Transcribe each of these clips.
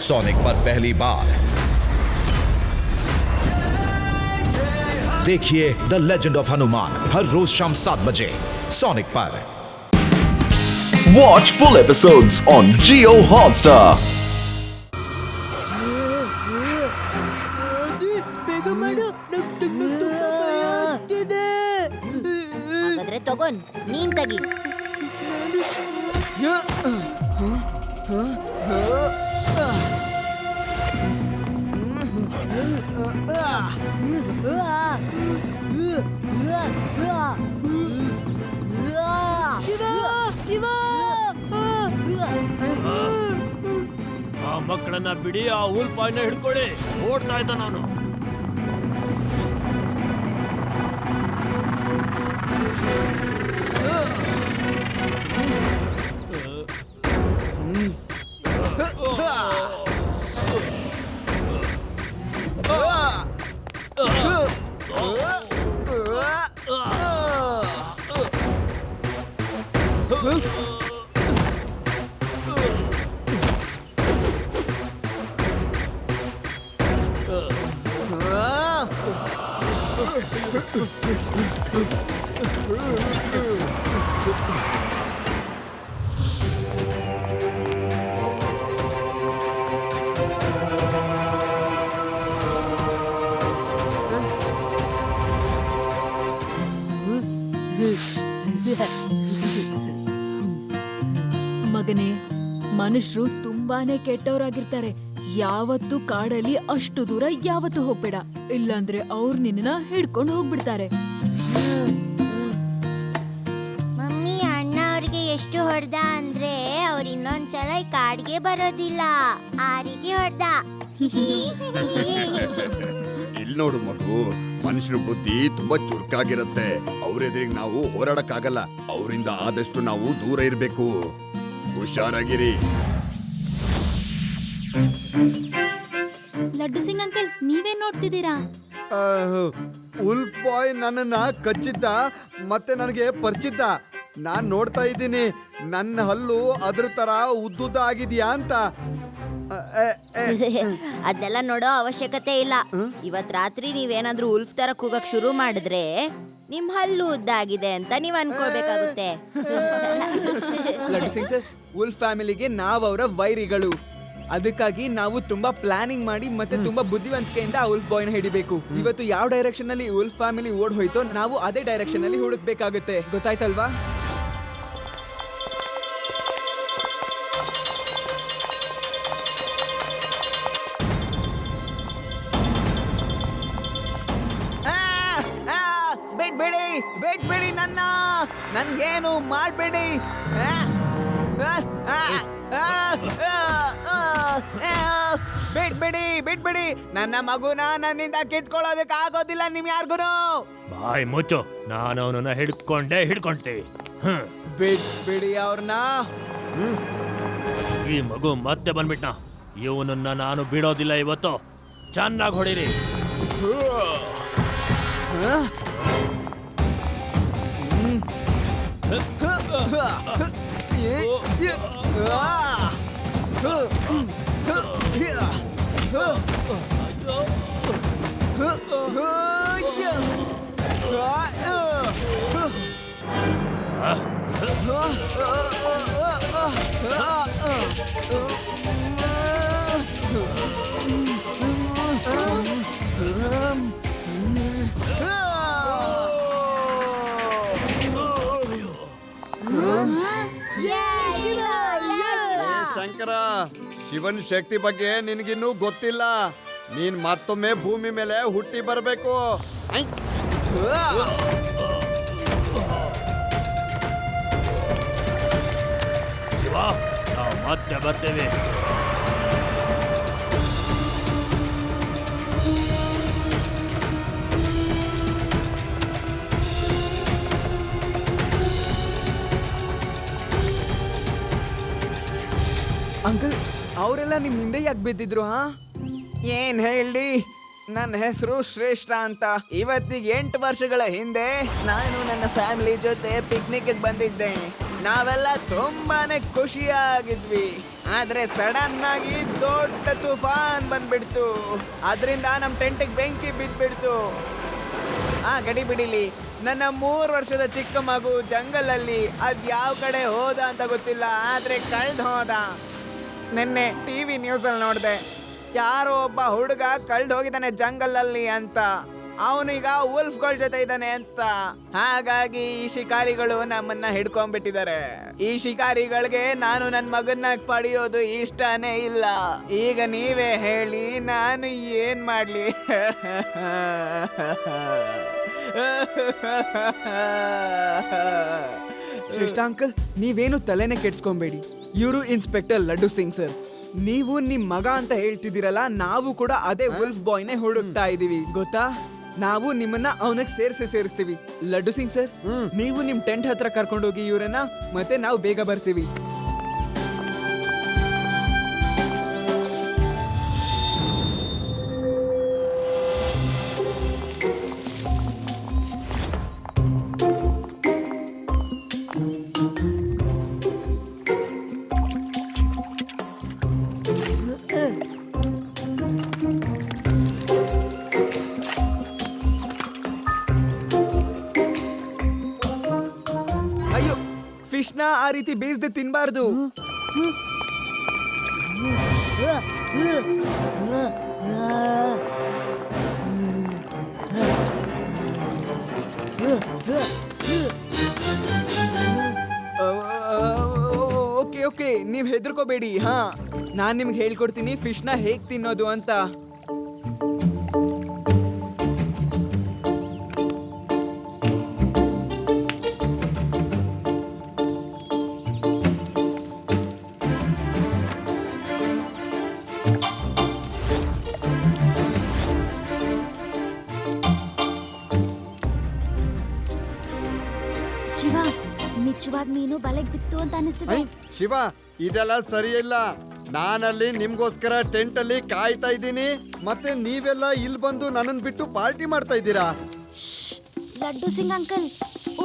Sonic पर पहली बार देखिए द लेजेंड ऑफ हनुमान हर रोज शाम 7 बजे सोनिक पर। Watch full episodes on Jio Hotstar. ಹಾಗಾದ್ರೆ ತಗೊಂಡ್ ನೀನ್ ತಗಿ. ಆ ಮಕ್ಕಳನ್ನ ಬಿಡಿ, ಆ ಉಲ್ಫ್ ಬಾಯ್ನ ಹಿಡ್ಕೊಳ್ಳಿ. ಓಡ್ತಾ ಇದ್ದ ನಾನು. ಮಗನೇ, ಮನುಷ್ಯರು ತುಂಬಾನೇ ಕೆಟ್ಟವರಾಗಿರ್ತಾರೆ. ಯಾವತ್ತು ಕಾಡಲ್ಲಿ ಅಷ್ಟು ದೂರ ಯಾವತ್ತು ಹೋಗ್ಬೇಡ, ಇಲ್ಲಾಂದ್ರೆ ಅವ್ರು ನಿನ್ನ ಹಿಡ್ಕೊಂಡು ಹೋಗ್ಬಿಡ್ತಾರೆ. ಮಮ್ಮಿ, ಅಣ್ಣ ಅವ್ರಿಗೆ ಎಷ್ಟು ಹೊಡೆದ ಅಂದ್ರೆ ಅವ್ರು ಇನ್ನೊಂದ್ಸಲ ಈ ಕಾಡ್ಗೆ ಬರೋದಿಲ್ಲ. ಆ ರೀತಿ ಹೊಡೆದ. ಇಲ್ಲಿ ನೋಡು ಮಗು, ಮನುಷ್ಯರ ಬುದ್ಧಿ ತುಂಬಾ ಚುರುಕಾಗಿರುತ್ತೆ. ಅವ್ರೆದ್ರಿಗೆ ನಾವು ಹೋರಾಡಕ್ಕಾಗಲ್ಲ. ಅವರಿಂದ ಆದಷ್ಟು ನಾವು ದೂರ ಇರ್ಬೇಕು. ಹುಷಾರಾಗಿರಿ. ಲಡ್ಡು ಸಿಂಗ್ ಅಂಕಲ್, ನೀವೇನ್ ನೋಡ್ತಿದ್ದೀರಾ? ಉಲ್ಫ್ ಬಾಯ್ ನನ್ನನ್ನ ಕಚ್ಚಿದ್ದ ಮತ್ತೆ ನನಗೆ ಪರಿಚಿದ್ದ. ನಾನ್ ನೋಡ್ತಾ ಇದ್ದೀನಿ ನನ್ನ ಹಲ್ಲು ಅದ್ರ ತರ ಉದ್ದುದ್ದ ಆಗಿದ್ಯಾ ಅಂತ. ಅದನ್ನೆಲ್ಲ ನೋಡೋ ಅವಶ್ಯಕತೆ ಇಲ್ಲ. ಇವತ್ ರಾತ್ರಿ ನೀವೇನಾದ್ರೂ ಉಲ್ಫ್ ತರ ಕೂಗಕ್ ಶುರು ಮಾಡಿದ್ರೆ ನಿಮ್ ಹಲ್ಲು ಉದ್ದಾಗಿದೆ ಅಂತ ನೀವ್ ಅನ್ಕೋಬೇಕಾಗುತ್ತೆ. ಲಡ್ಡು ಸಿಂಗ್ ಸರ್, ಉಲ್ಫ್ ಫ್ಯಾಮಿಲಿಗೆ ನಾವು ಅವರ ವೈರಿಗಳು. ಅದಕ್ಕಾಗಿ ನಾವು ತುಂಬಾ ಪ್ಲಾನಿಂಗ್ ಮಾಡಿ ಮತ್ತೆ ತುಂಬಾ ಬುದ್ಧಿವಂತಿಕೆಯಿಂದ ಉಲ್ಫ್ ಬಾಯ್ನ ಹಿಡಿಬೇಕು. ಇವತ್ತು ಯಾವ ಡೈರೆಕ್ಷನ್ ಅಲ್ಲಿ ಉಲ್ಫ್ ಫ್ಯಾಮಿಲಿ ಓಡ್ ಹೋಯ್ತೋ ನಾವು ಅದೇ ಡೈರೆಕ್ಷನ್ ಅಲ್ಲಿ ಹುಡುಕ್ಬೇಕಾಗುತ್ತೆ. ಗೊತ್ತಾಯ್ತಲ್ವಾ? ಬೇಡ್ಬೇಡಿ, ನನ್ಗೇನು ಮಾಡ್ಬೇಡಿ. ಬಿಟ್ಬಿಡಿ, ನನ್ನ ಮಗುನ ನನ್ನಿಂದ ಕಿತ್ಕೊಳ್ಳೋದಕ್ಕೆ ಆಗೋದಿಲ್ಲ ನಿಮ್ ಯಾರ್ಗುನು. ಬಾಯ್ ಮುಚ್ಚು, ನಾನು ಅವನನ್ನ ಹಿಡ್ಕೊಂತೀವಿ. ಬಿಟ್ಬಿಡಿ ಅವ್ರನ್ನ. ಈ ಮಗು ಮತ್ತೆ ಬಂದ್ಬಿಟ್ನ. ಇವನನ್ನ ನಾನು ಬಿಡೋದಿಲ್ಲ. ಇವತ್ತು ಚೆನ್ನಾಗಿ ಹೊಡೀರಿ. ಶಂಕರ, ಶಿವನ್ ಶಕ್ತಿ ಬಗ್ಗೆ ನಿನಗಿನ್ನೂ ಗೊತ್ತಿಲ್ಲ. ನೀನ್ ಮತ್ತೊಮ್ಮೆ ಭೂಮಿ ಮೇಲೆ ಹುಟ್ಟಿ ಬರಬೇಕು. ಶಿವ, ನಾವು ಮತ್ತೆ ಬರ್ತೇವೆ. ಅಂಕಲ್, ಅವರೆಲ್ಲ ನಿಮ್ ಹಿಂದೆ ಯಾಕೆ ಬಿದ್ದಿದ್ರು? ಏನ್ ಹೇಳಿ, ನನ್ನ ಹೆಸರು ಶ್ರೇಷ್ಠ ಅಂತ. ಇವತ್ತಿಗೆ 8 ವರ್ಷಗಳ ಹಿಂದೆ ನಾನು ನನ್ನ ಫ್ಯಾಮಿಲಿ ಜೊತೆ ಪಿಕ್ನಿಕ್ ಬಂದಿದ್ದೆ. ನಾವೆಲ್ಲ ತುಂಬಾನೇ ಖುಷಿಯಾಗಿದ್ವಿ. ಆದ್ರೆ ಸಡನ್ ಆಗಿ ದೊಡ್ಡ ತುಫಾನ್ ಬಂದ್ಬಿಡ್ತು. ಅದರಿಂದ ನಮ್ ಟೆಂಟಿಗೆ ಬೆಂಕಿ ಬಿದ್ದ್ಬಿಡ್ತು. ಗಡಿ ಬಿಡಿಲಿ, ನನ್ನ 3 ವರ್ಷದ ಚಿಕ್ಕ ಮಗು ಜಂಗಲಲ್ಲಿ ಅದ್ ಯಾವ ಕಡೆ ಹೋದ ಅಂತ ಗೊತ್ತಿಲ್ಲ, ಆದ್ರೆ ಕಳ್ದ್ ಹೋದ. ನಿನ್ನೆ ಟಿವಿ ನ್ಯೂಸಲ್ಲಿ ನೋಡಿದೆ, ಯಾರೋ ಒಬ್ಬ ಹುಡುಗ ಕಳ್ದ್ ಹೋಗಿದ್ದಾನೆ ಜಂಗಲಲ್ಲಿ ಅಂತ. ಅವನೀಗ ಉಲ್ಫ್ಗಳ ಜೊತೆ ಇದ್ದಾನೆ ಅಂತ. ಹಾಗಾಗಿ ಈ ಶಿಕಾರಿಗಳು ನಮ್ಮನ್ನ ಹಿಡ್ಕೊಂಡ್ಬಿಟ್ಟಿದ್ದಾರೆ. ಈ ಶಿಕಾರಿಗಳಿಗೆ ನಾನು ನನ್ನ ಮಗನ್ನ ಪಡೆಯೋದು ಇಷ್ಟನೇ ಇಲ್ಲ. ಈಗ ನೀವೇ ಹೇಳಿ, ನಾನು ಏನ್ ಮಾಡ್ಲಿ? ಶ್ರೇಷ್ಠ ಅಂಕಲ್, ನೀವೇನು ತಲೆನೇ ಕೆಡ್ಸ್ಕೊಂಬೇಡಿ. ಇವರು ಇನ್ಸ್ಪೆಕ್ಟರ್ ಲಡ್ಡು ಸಿಂಗ್ ಸರ್. ನೀವು ನಿಮ್ ಮಗ ಅಂತ ಹೇಳ್ತಿದ್ದೀರಲ್ಲ, ನಾವು ಕೂಡ ಅದೇ ವುಲ್ಫ್ ಬಾಯ್ನೇ ಹುಡುಕ್ತಾ ಇದೀವಿ, ಗೊತ್ತಾ? ನಾವು ನಿಮ್ಮನ್ನ ಅವನಿಗೆ ಸೇರಿಸ್ತೀವಿ. ಲಡ್ಡು ಸಿಂಗ್ ಸರ್, ನೀವು ನಿಮ್ ಟೆಂಟ್ ಹತ್ರ ಕರ್ಕೊಂಡೋಗಿ ಇವ್ರನ್ನ, ಮತ್ತೆ ನಾವು ಬೇಗ ಬರ್ತೀವಿ. ಅಯ್ಯೋ, ಫಿಶ್ನ ಆ ರೀತಿ ಬೇಯಿಸದೆ ತಿನ್ಬಾರ್ದು. ಓಕೆ, ನೀವ್ ಹೆದರ್ಕೋಬೇಡಿ. ನಾನ್ ನಿಮ್ಗೆ ಹೇಳ್ಕೊಡ್ತೀನಿ ಫಿಶ್ನ ಹೇಗ್ ತಿನ್ನೋದು ಅಂತ. ಶಿವ, ನಿಜವಾದ ಮೀನು ಬಲೆಗೆ ಬಿತ್ತು ಅಂತ ಅನಿಸ್ತಿದೆ. ಶಿವ, ಇದೆಲ್ಲ ಸರಿಯಿಲ್ಲ. ನಾನಲ್ಲಿ ನಿಮ್ಗೋಸ್ಕರ ಟೆಂಟ್ ಅಲ್ಲಿ ಕಾಯ್ತಾ ಇದ್ದೀನಿ, ಮತ್ತೆ ನೀವೆಲ್ಲ ಇಲ್ಲಿ ಬಂದು ನನ್ನನ್ ಬಿಟ್ಟು ಪಾರ್ಟಿ ಮಾಡ್ತಾ ಇದ್ದೀರಾ. ಲಡ್ಡು ಸಿಂಗ್ ಅಂಕಲ್,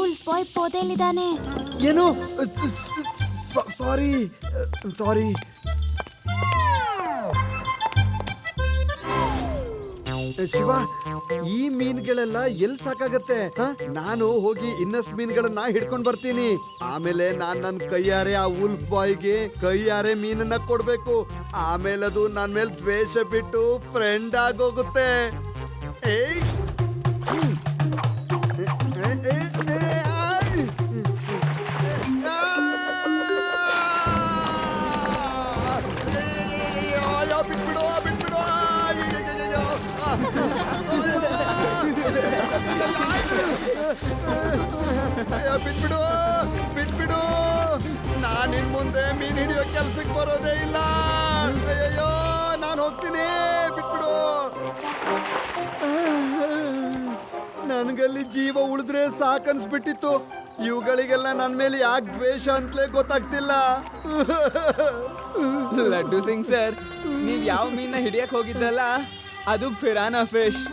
ಉಲ್ಫ್ ಬಾಯ್ ಪೋದೆಯಲ್ಲಿದ್ದಾನೆ. ಏನು? ಸಾರಿ. ಶಿವ, ಈ ಮೀನ್ಗಳೆಲ್ಲ ಎಲ್ಲಿ ಸಾಕಾಗತ್ತೆ? ನಾನು ಹೋಗಿ ಇನ್ನಷ್ಟು ಮೀನ್ಗಳನ್ನ ಹಿಡ್ಕೊಂಡ್ ಬರ್ತೀನಿ. ಆಮೇಲೆ ನಾನ್ ನನ್ ಕೈಯಾರೆ ಆ ಉಲ್ಫ್ ಬಾಯ್ಗೆ ಕೈಯಾರೆ ಮೀನನ್ನ ಕೊಡ್ಬೇಕು. ಆಮೇಲೆ ಅದು ನನ್ ಮೇಲೆ ದ್ವೇಷ ಬಿಟ್ಟು ಫ್ರೆಂಡ್ ಆಗೋಗುತ್ತೆ. ಏಯ್, ಬಿಟ್ಬಿಡು. ಬಿಟ್ಬಿಡು. ನಾನಿನ್ ಮುಂದೆ ಮೀನ್ ಹಿಡಿಯೋ ಕೆಲ್ಸಕ್ಕೆ ಬರೋದೇ ಇಲ್ಲ. ಅಯ್ಯೋ, ನಾನು ಹೋಗ್ತೀನಿ, ಬಿಟ್ಬಿಡು. ನನ್ಗಲ್ಲಿ ಜೀವ ಉಳಿದ್ರೆ ಸಾಕನ್ಸ್ಬಿಟ್ಟಿತ್ತು. ಇವುಗಳಿಗೆಲ್ಲ ನನ್ ಮೇಲೆ ಯಾಕೆ ದ್ವೇಷ ಅಂತಲೇ ಗೊತ್ತಾಗ್ತಿಲ್ಲ. ಲಡ್ಡು ಸಿಂಗ್ ಸರ್, ನೀವ್ ಯಾವ ಮೀನ ಹಿಡಿಯಕ್ ಹೋಗಿದ್ದಲ್ಲ, ಅದು ಫಿರಾನಾ ಫಿಶ್.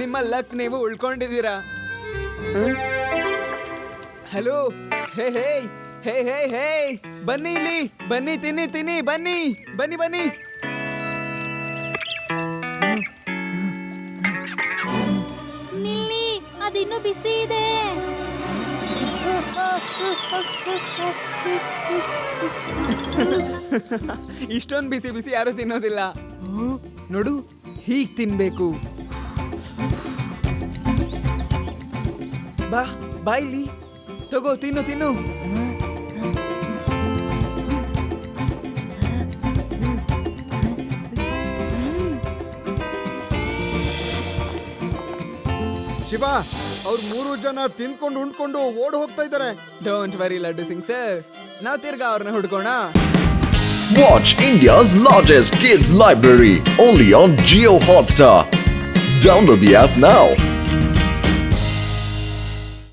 ನಿಮ್ಮ ಲಕ್, ನೀವು ಉಳ್ಕೊಂಡಿದ್ದೀರಾ. ಹಲೋ, ಹೇ, ಬನ್ನಿ ಇಲ್ಲಿ, ಬನ್ನಿ, ತಿನ್ನಿ, ಬನ್ನಿ. ನಿಲ್ಲಿ, ಅದಿನ್ನೂ ಬಿಸಿ ಇದೆ. ಇಷ್ಟೊಂದು ಬಿಸಿ ಯಾರು ತಿನ್ನೋದಿಲ್ಲ. ನೋಡು, ಹೀಗ್ ತಿನ್ಬೇಕು. ಬಾ ಇಲ್ಲಿ, ತಗೋ, ತಿನ್ನು. ಶಿವ, ಅವ್ರು 3 ಜನ ತಿನ್ಕೊಂಡು ಉಣ್ಕೊಂಡು ಓಡ್ ಹೋಗ್ತಾ ಇದ್ದಾರೆ. Don't worry laddu Singh sir, ನಾವ್ ತಿರ್ಗಾ ಅವ್ರನ್ನ ಹುಡ್ಕೋಣ. Watch India's largest kids library only on Jio Hotstar. Download the app now.